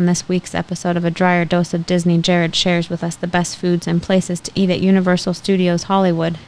On this week's episode of A Dryer Dose of Disney, Jared shares with us the best foods and places to eat at Universal Studios Hollywood.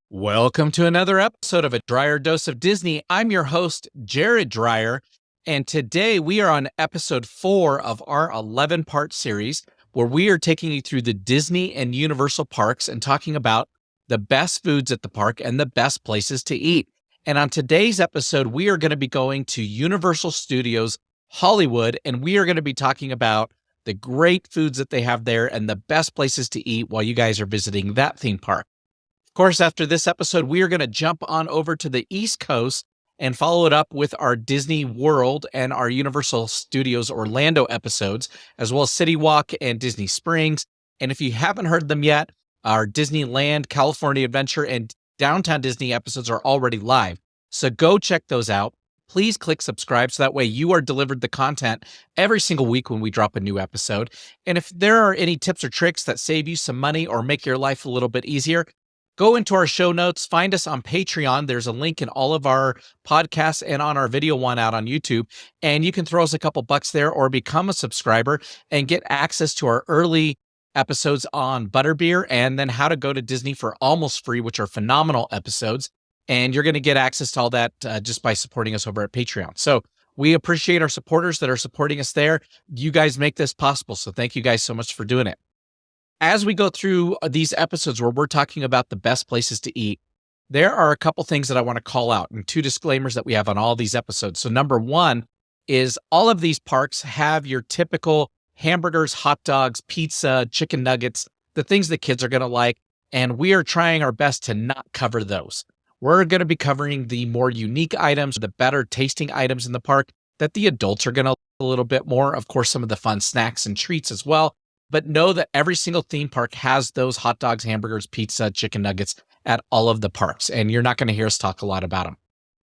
Welcome to another episode of A Dryer Dose of Disney. I'm your host, Jared Dryer, and today we are on episode 4 of our 11-part series where we are taking you through the Disney and Universal parks and talking about the best foods at the park and the best places to eat. And on today's episode, we are going to be going to Universal Studios Hollywood, and we are going to be talking about the great foods that they have there and the best places to eat while you guys are visiting that theme park. Of course, after this episode, we are going to jump on over to the East Coast and follow it up with our Disney World and our Universal Studios Orlando episodes, as well as City Walk and Disney Springs. And if you haven't heard them yet, our Disneyland, California Adventure, and Downtown Disney episodes are already live. So go check those out. Please click subscribe so that way you are delivered the content every single week when we drop a new episode. And if there are any tips or tricks that save you some money or make your life a little bit easier, go into our show notes, find us on Patreon. There's a link in all of our podcasts and on our video one out on YouTube. And you can throw us a couple bucks there or become a subscriber and get access to our early episodes on Butterbeer and then How to Go to Disney for Almost Free, which are phenomenal episodes. And you're going to get access to all that just by supporting us over at Patreon. So we appreciate our supporters that are supporting us there. You guys make this possible. So thank you guys so much for doing it. As we go through these episodes where we're talking about the best places to eat, there are a couple things that I want to call out and 2 disclaimers that we have on all these episodes. So number 1 is all of these parks have your typical hamburgers, hot dogs, pizza, chicken nuggets, the things the kids are going to like. And we are trying our best to not cover those. We're going to be covering the more unique items, the better tasting items in the park that the adults are going to like a little bit more. Of course, some of the fun snacks and treats as well. But know that every single theme park has those hot dogs, hamburgers, pizza, chicken nuggets at all of the parks, and you're not going to hear us talk a lot about them.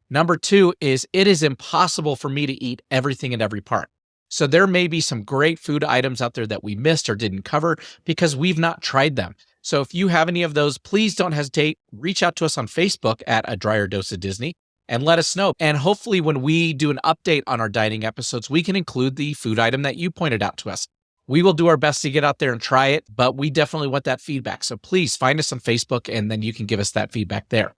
Number 2 is it is impossible for me to eat everything at every park. So there may be some great food items out there that we missed or didn't cover because we've not tried them. So if you have any of those, please don't hesitate. Reach out to us on Facebook at A Dryer Dose of Disney and let us know. And hopefully when we do an update on our dining episodes, we can include the food item that you pointed out to us. We will do our best to get out there and try it, but we definitely want that feedback. So please find us on Facebook and then you can give us that feedback there.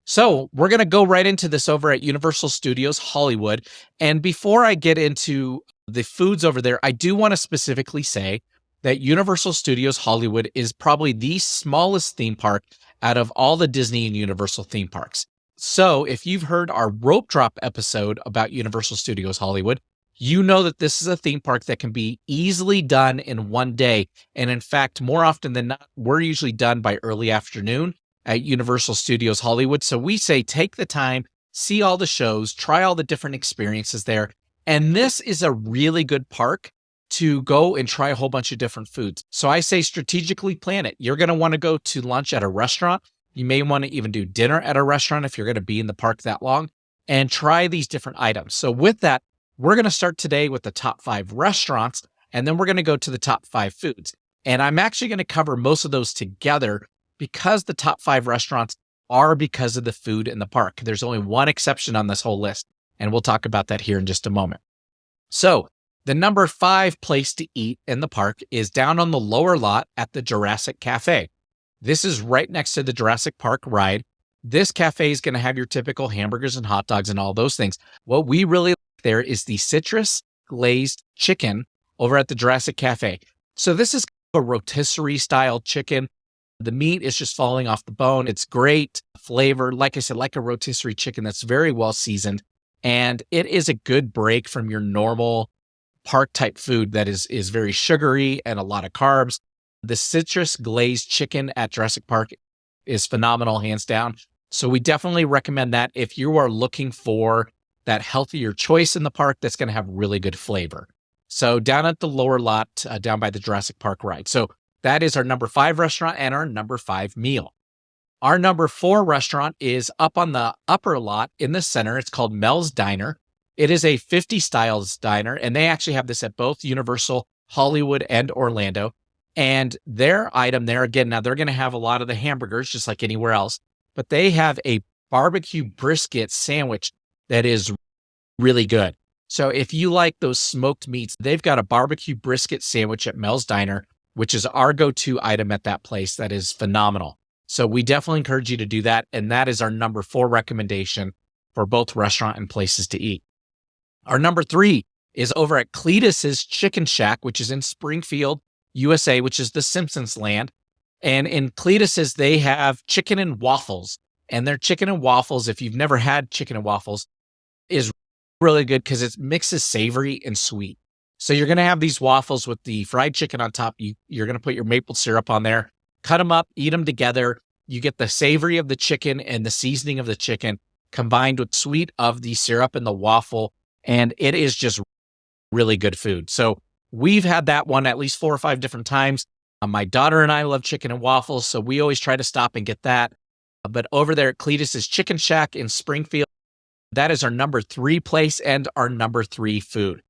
So we're going to go right into this over at Universal Studios Hollywood. And before I get into the foods over there, I do want to specifically say that Universal Studios Hollywood is probably the smallest theme park out of all the Disney and Universal theme parks. So if you've heard our rope drop episode about Universal Studios Hollywood, you know that this is a theme park that can be easily done in one day. And in fact, more often than not, we're usually done by early afternoon at Universal Studios Hollywood. So we say take the time, see all the shows, try all the different experiences there. And this is a really good park to go and try a whole bunch of different foods. So I say strategically plan it. You're going to want to go to lunch at a restaurant. You may want to even do dinner at a restaurant if you're going to be in the park that long and try these different items. So with that, we're going to start today with the top 5 restaurants, and then we're going to go to the top 5 foods. And I'm actually going to cover most of those together because the top 5 restaurants are because of the food in the park. There's only one exception on this whole list, and we'll talk about that here in just a moment. So the number 5 place to eat in the park is down on the lower lot at the Jurassic Cafe. This is right next to the Jurassic Park ride. This cafe is going to have your typical hamburgers and hot dogs and all those things. What we really there is the citrus glazed chicken over at the Jurassic Cafe. So this is a rotisserie style chicken. The meat is just falling off the bone. It's great flavor. Like I said, like a rotisserie chicken that's very well seasoned. And it is a good break from your normal park type food that is very sugary and a lot of carbs. The citrus glazed chicken at Jurassic Park is phenomenal, hands down. So we definitely recommend that if you are looking for that healthier choice in the park that's going to have really good flavor. So down at the lower lot, down by the Jurassic Park ride. So that is our number 5 restaurant and our number 5 meal. Our number 4 restaurant is up on the upper lot in the center. It's called Mel's Diner. It is a 50 styles diner, and they actually have this at both Universal Hollywood and Orlando. And their item there, again, now they're going to have a lot of the hamburgers, just like anywhere else, but they have a barbecue brisket sandwich that is really good. So if you like those smoked meats, they've got a barbecue brisket sandwich at Mel's Diner, which is our go-to item at that place. That is phenomenal. So we definitely encourage you to do that. And that is our number 4 recommendation for both restaurant and places to eat. Our number 3 is over at Cletus's Chicken Shack, which is in Springfield, USA, which is the Simpsons land. And in Cletus's, they have chicken and waffles. And their chicken and waffles, if you've never had chicken and waffles, is really good because it mixes savory and sweet. So you're going to have these waffles with the fried chicken on top. You're going to put your maple syrup on there, cut them up, eat them together. You get the savory of the chicken and the seasoning of the chicken combined with sweet of the syrup and the waffle. And it is just really good food. So we've had that one at least 4 or 5 different times. My daughter and I love chicken and waffles, so we always try to stop and get that. But over there at Cletus's Chicken Shack in Springfield, that is our number 3 place and our number 3 food.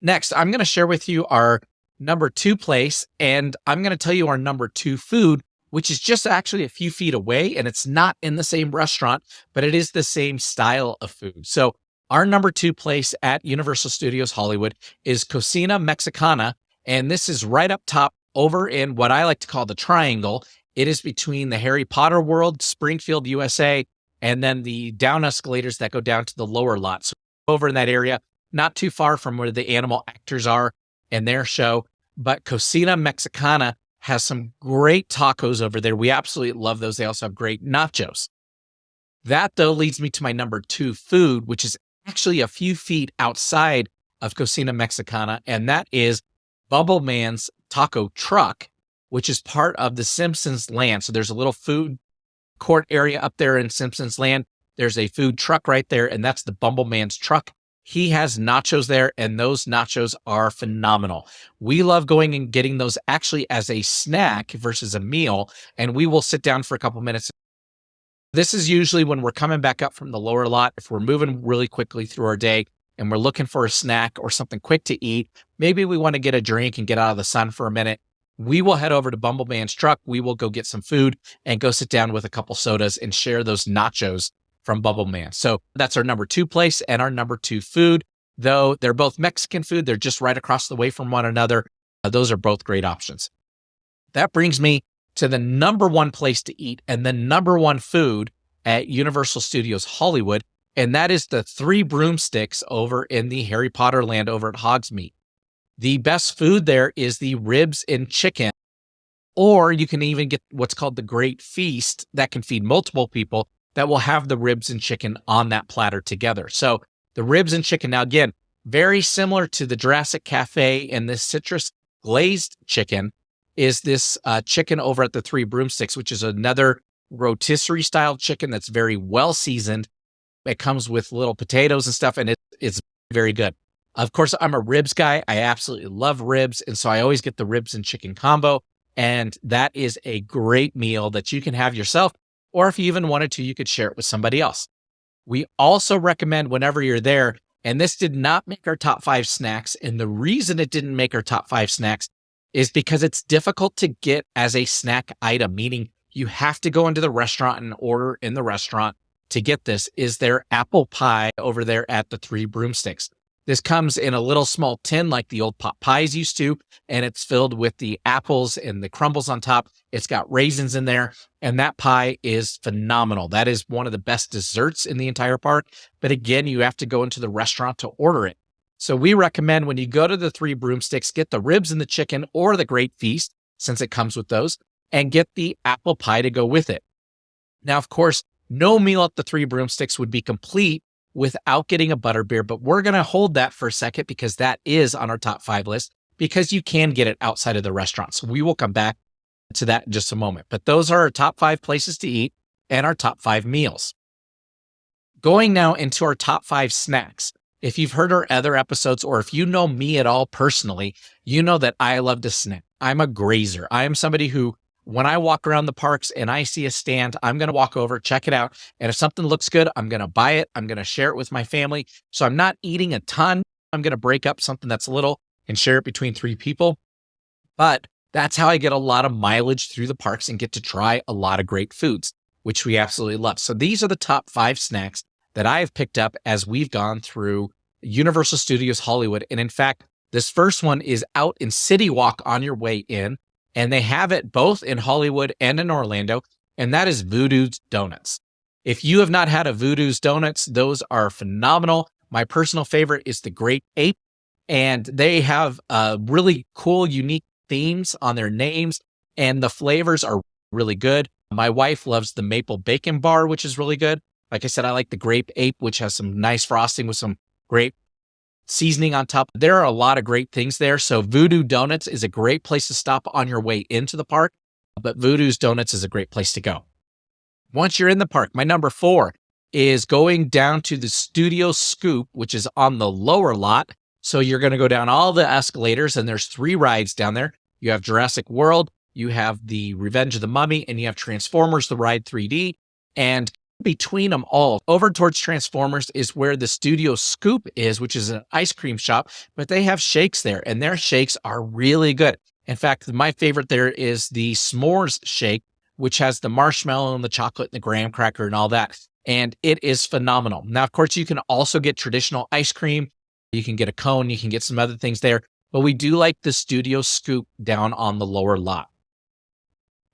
Next, I'm going to share with you our number 2 place, and I'm going to tell you our number 2 food, which is just actually a few feet away, and it's not in the same restaurant, but it is the same style of food. So our number 2 place at Universal Studios Hollywood is Cocina Mexicana, and this is right up top over in what I like to call the triangle. It is between the Harry Potter World, Springfield, USA, and then the down escalators that go down to the lower lot. So over in that area, not too far from where the animal actors are in their show. But Cocina Mexicana has some great tacos over there. We absolutely love those. They also have great nachos. That, though, leads me to my number 2 food, which is actually a few feet outside of Cocina Mexicana, and that is Bubble Man's Taco Truck, which is part of the Simpsons land. So there's a little food court area up there in Simpsons land. There's a food truck right there, and that's the Bumble Man's truck. He has nachos there, and those nachos are phenomenal. We love going and getting those actually as a snack versus a meal, and we will sit down for a couple minutes. This is usually when we're coming back up from the lower lot. If we're moving really quickly through our day and we're looking for a snack or something quick to eat, maybe we want to get a drink and get out of the sun for a minute, we will head over to Bumble Man's truck. We will go get some food and go sit down with a couple sodas and share those nachos from Bubble Man. So that's our number 2 place and our number 2 food. Though they're both Mexican food, they're just right across the way from one another. Those are both great options. That brings me to the number 1 place to eat and the number 1 food at Universal Studios Hollywood, and that is the 3 Broomsticks over in the Harry Potter land over at Hogsmeade. The best food there is the ribs and chicken, or you can even get what's called the Great Feast that can feed multiple people that will have the ribs and chicken on that platter together. So the ribs and chicken, now again, very similar to the Jurassic Cafe and this citrus glazed chicken, is this chicken over at the 3 Broomsticks, which is another rotisserie style chicken that's very well seasoned. It comes with little potatoes and stuff, and it's very good. Of course, I'm a ribs guy. I absolutely love ribs. And so I always get the ribs and chicken combo. And that is a great meal that you can have yourself. Or if you even wanted to, you could share it with somebody else. We also recommend whenever you're there, and this did not make our top 5 snacks. And the reason it didn't make our top 5 snacks is because it's difficult to get as a snack item, meaning you have to go into the restaurant and order in the restaurant to get this, is their apple pie over there at the 3 Broomsticks. This comes in a little small tin like the old pot pies used to, and it's filled with the apples and the crumbles on top. It's got raisins in there, and that pie is phenomenal. That is one of the best desserts in the entire park. But again, you have to go into the restaurant to order it. So we recommend when you go to the 3 Broomsticks, get the ribs and the chicken or the Great Feast, since it comes with those, and get the apple pie to go with it. Now, of course, no meal at the 3 Broomsticks would be complete without getting a butterbeer, but we're going to hold that for a second because that is on our top 5 list because you can get it outside of the restaurant. So we will come back to that in just a moment. But those are our top 5 places to eat and our top 5 meals. Going now into our top 5 snacks. If you've heard our other episodes or if you know me at all personally, you know that I love to snack. I'm a grazer. I am somebody who When I walk around the parks and I see a stand, I'm going to walk over, check it out. And if something looks good, I'm going to buy it. I'm going to share it with my family. So I'm not eating a ton. I'm going to break up something that's little and share it between 3 people. But that's how I get a lot of mileage through the parks and get to try a lot of great foods, which we absolutely love. So these are the top 5 snacks that I have picked up as we've gone through Universal Studios Hollywood. And in fact, this first one is out in City Walk on your way in, and they have it both in Hollywood and in Orlando, and that is Voodoo's Donuts. If you have not had a Voodoo's Donuts, those are phenomenal. My personal favorite is the Grape Ape, and they have really cool, unique themes on their names, and the flavors are really good. My wife loves the maple bacon bar, which is really good. Like I said, I like the Grape Ape, which has some nice frosting with some grape seasoning on top. There are a lot of great things there. So Voodoo Donuts is a great place to stop on your way into the park, but Voodoo's Donuts is a great place to go. Once you're in the park, my number 4 is going down to the Studio Scoop, which is on the lower lot. So you're going to go down all the escalators, and there's 3 rides down there. You have Jurassic World, you have the Revenge of the Mummy, and you have Transformers, the ride 3D. And between them all, over towards Transformers is where the Studio Scoop is, which is an ice cream shop, but they have shakes there, and their shakes are really good. In fact, my favorite there is the S'mores shake, which has the marshmallow and the chocolate and the graham cracker and all that. And it is phenomenal. Now, of course, you can also get traditional ice cream. You can get a cone, you can get some other things there, but we do like the Studio Scoop down on the lower lot.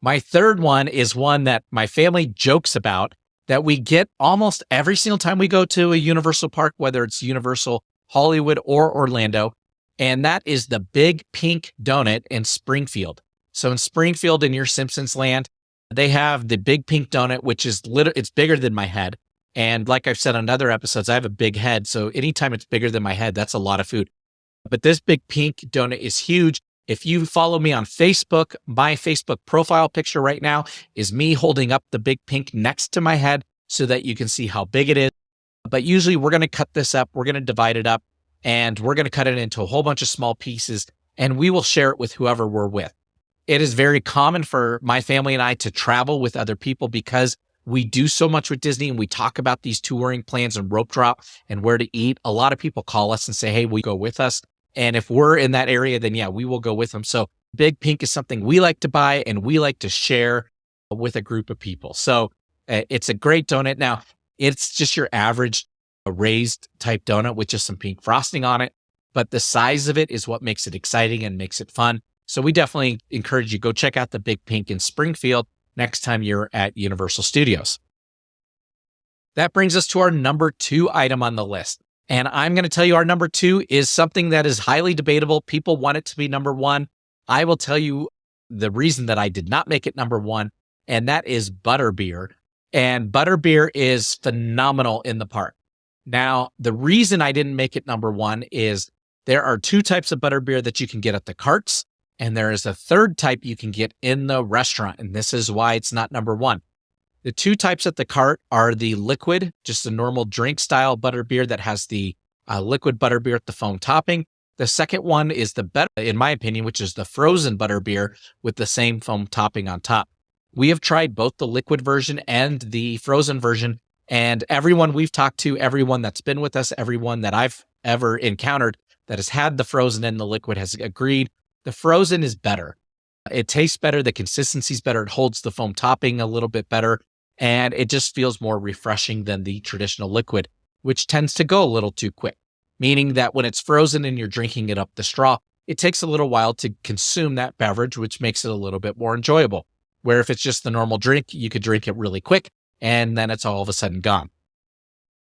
My third one is one that my family jokes about that we get almost every single time we go to a Universal park, whether it's Universal Hollywood or Orlando, and that is the Big Pink Donut in Springfield. So in Springfield, in your Simpsons land, they have the Big Pink Donut, which is it's bigger than my head. And like I've said on other episodes, I have a big head. So anytime it's bigger than my head, that's a lot of food. But this Big Pink Donut is huge. If you follow me on Facebook, my Facebook profile picture right now is me holding up the Big Pink next to my head so that you can see how big it is. But usually we're going to cut this up, we're going to divide it up, and we're going to cut it into a whole bunch of small pieces, and we will share it with whoever we're with. It is very common for my family and I to travel with other people because we do so much with Disney and we talk about these touring plans and rope drop and where to eat. A lot of people call us and say, hey, will you go with us? And if we're in that area, then yeah, we will go with them. So Big Pink is something we like to buy and we like to share with a group of people. So it's a great donut. Now, it's just your average raised type donut with just some pink frosting on it. But the size of it is what makes it exciting and makes it fun. So we definitely encourage you, go check out the Big Pink in Springfield next time you're at Universal Studios. That brings us to our number 2 item on the list. And I'm going to tell you our number 2 is something that is highly debatable. People want it to be number 1. I will tell you the reason that I did not make it number 1, and that is butterbeer. And butterbeer is phenomenal in the park. Now, the reason I didn't make it number 1 is there are 2 types of butterbeer that you can get at the carts, and there is a third type you can get in the restaurant, and this is why it's not number 1. The 2 types at the cart are the liquid, just a normal drink style butterbeer that has the liquid butterbeer at the foam topping. The second one is the better, in my opinion, which is the frozen butterbeer with the same foam topping on top. We have tried both the liquid version and the frozen version, and everyone we've talked to, everyone that's been with us, everyone that I've ever encountered that has had the frozen and the liquid has agreed the frozen is better. It tastes better, the consistency's better, it holds the foam topping a little bit better, and it just feels more refreshing than the traditional liquid, which tends to go a little too quick, meaning that when it's frozen and you're drinking it up the straw, it takes a little while to consume that beverage, which makes it a little bit more enjoyable. Where if it's just the normal drink, you could drink it really quick, and then it's all of a sudden gone.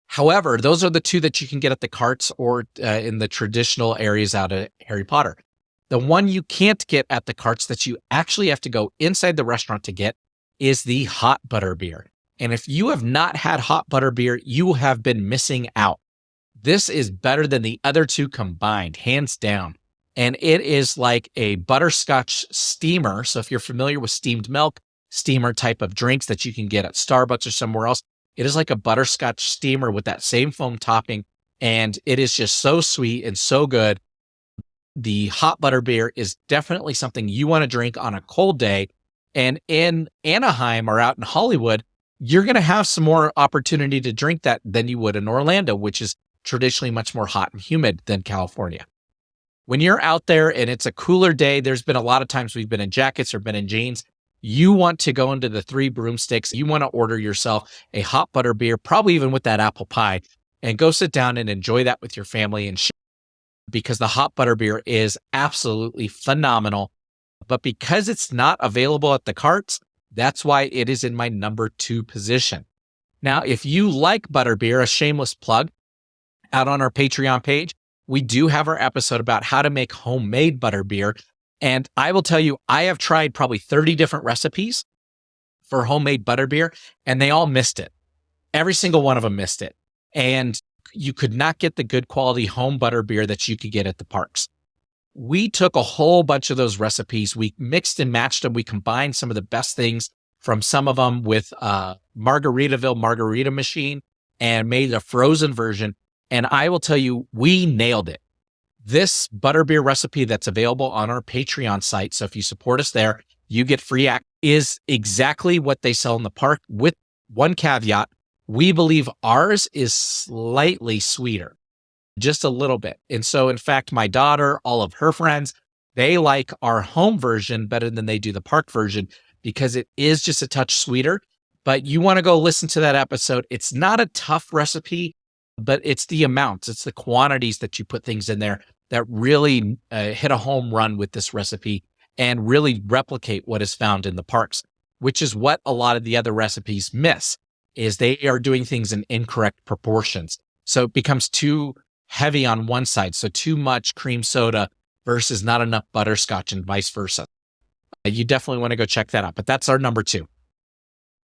However, those are the 2 that you can get at the carts or in the traditional areas out at Harry Potter. The one you can't get at the carts that you actually have to go inside the restaurant to get is the hot butterbeer. And if you have not had hot butterbeer, you have been missing out. This is better than the other 2 combined, hands down. And it is like a butterscotch steamer. So if you're familiar with steamed milk, steamer type of drinks that you can get at Starbucks or somewhere else, it is like a butterscotch steamer with that same foam topping. And it is just so sweet and so good. The hot butterbeer is definitely something you want to drink on a cold day. And in Anaheim or out in Hollywood, you're going to have some more opportunity to drink that than you would in Orlando, which is traditionally much more hot and humid than California. When you're out there and it's a cooler day, there's been a lot of times we've been in jackets or been in jeans. You want to go into the Three Broomsticks. You want to order yourself a hot butter beer, probably even with that apple pie, and go sit down and enjoy that with your family and share, because the hot butter beer is absolutely phenomenal. But because it's not available at the carts, that's why it is in my number 2 position. Now, if you like butterbeer, a shameless plug, out on our Patreon page, we do have our episode about how to make homemade butterbeer. And I will tell you, I have tried probably 30 different recipes for homemade butterbeer, and they all missed it. Every single one of them missed it. And you could not get the good quality home butterbeer that you could get at the parks. We took a whole bunch of those recipes. We mixed and matched them. We combined some of the best things from some of them with Margaritaville Margarita Machine and made a frozen version. And I will tell you, we nailed it. This butterbeer recipe that's available on our Patreon site, so if you support us there, you get free access, is exactly what they sell in the park, with one caveat. We believe ours is slightly sweeter, just a little bit. And so, in fact, my daughter, all of her friends, they like our home version better than they do the park version because it is just a touch sweeter. But you want to go listen to that episode. It's not a tough recipe, but it's the amounts, it's the quantities that you put things in there that really hit a home run with this recipe and really replicate what is found in the parks, which is what a lot of the other recipes miss, is they are doing things in incorrect proportions. So it becomes too heavy on one side. So too much cream soda versus not enough butterscotch and vice versa. You definitely want to go check that out. But that's our number 2,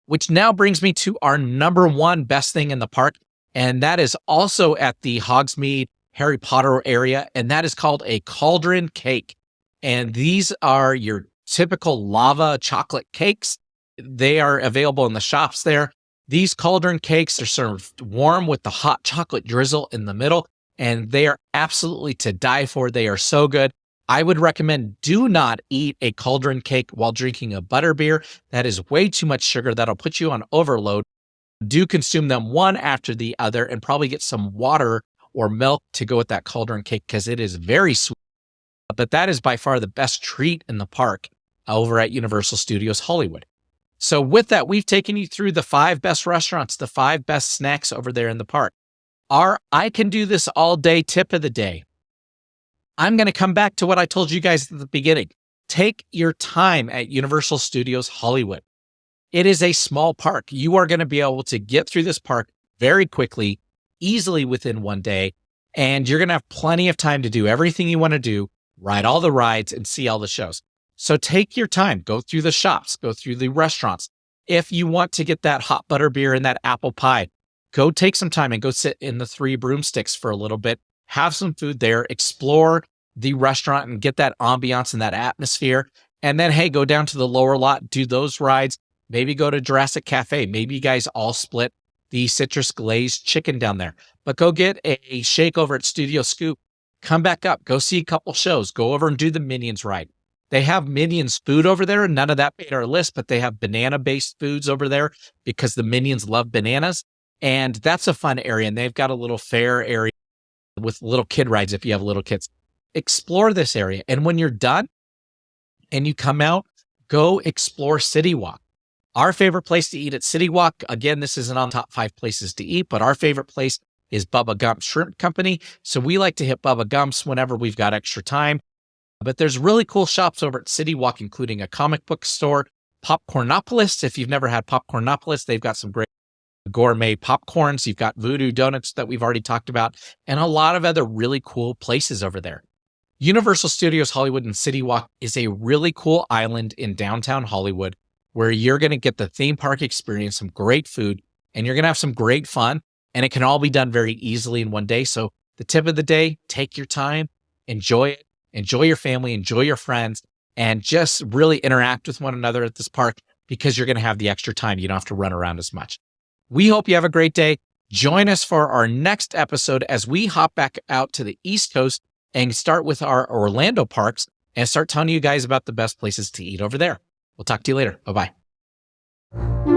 which now brings me to our number 1 best thing in the park. And that is also at the Hogsmeade Harry Potter area. And that is called a cauldron cake. And these are your typical lava chocolate cakes. They are available in the shops there. These cauldron cakes are served warm with the hot chocolate drizzle in the middle, and they are absolutely to die for. They are so good. I would recommend do not eat a cauldron cake while drinking a butterbeer. That is way too much sugar. That'll put you on overload. Do consume them one after the other and probably get some water or milk to go with that cauldron cake because it is very sweet. But that is by far the best treat in the park over at Universal Studios Hollywood. So with that, we've taken you through the 5 best restaurants, the 5 best snacks over there in the park. Our I can do this all day tip of the day. I'm going to come back to what I told you guys at the beginning. Take your time at Universal Studios Hollywood. It is a small park. You are going to be able to get through this park very quickly, easily within one day, and you're going to have plenty of time to do everything you want to do, ride all the rides, and see all the shows. So take your time, go through the shops, go through the restaurants. If you want to get that hot butter beer and that apple pie, go take some time and go sit in the Three Broomsticks for a little bit, have some food there, explore the restaurant and get that ambiance and that atmosphere. And then, hey, go down to the lower lot, do those rides, maybe go to Jurassic Cafe. Maybe you guys all split the citrus glazed chicken down there, but go get a shake over at Studio Scoop, come back up, go see a couple shows, go over and do the Minions ride. They have Minions food over there. None of that made our list, but they have banana-based foods over there because the Minions love bananas. And that's a fun area. And they've got a little fair area with little kid rides if you have little kids. Explore this area. And when you're done and you come out, go explore City Walk. Our favorite place to eat at City Walk, again, this isn't on top 5 places to eat, but our favorite place is Bubba Gump's Shrimp Company. So we like to hit Bubba Gump's whenever we've got extra time. But there's really cool shops over at City Walk, including a comic book store, Popcornopolis. If you've never had Popcornopolis, they've got some great gourmet popcorns. You've got Voodoo Donuts that we've already talked about, and a lot of other really cool places over there. Universal Studios Hollywood and City Walk is a really cool island in downtown Hollywood where you're going to get the theme park experience, some great food, and you're going to have some great fun, and it can all be done very easily in one day. So the tip of the day, take your time, enjoy it. Enjoy your family, enjoy your friends, and just really interact with one another at this park because you're going to have the extra time. You don't have to run around as much. We hope you have a great day. Join us for our next episode as we hop back out to the East Coast and start with our Orlando parks and start telling you guys about the best places to eat over there. We'll talk to you later. Bye-bye.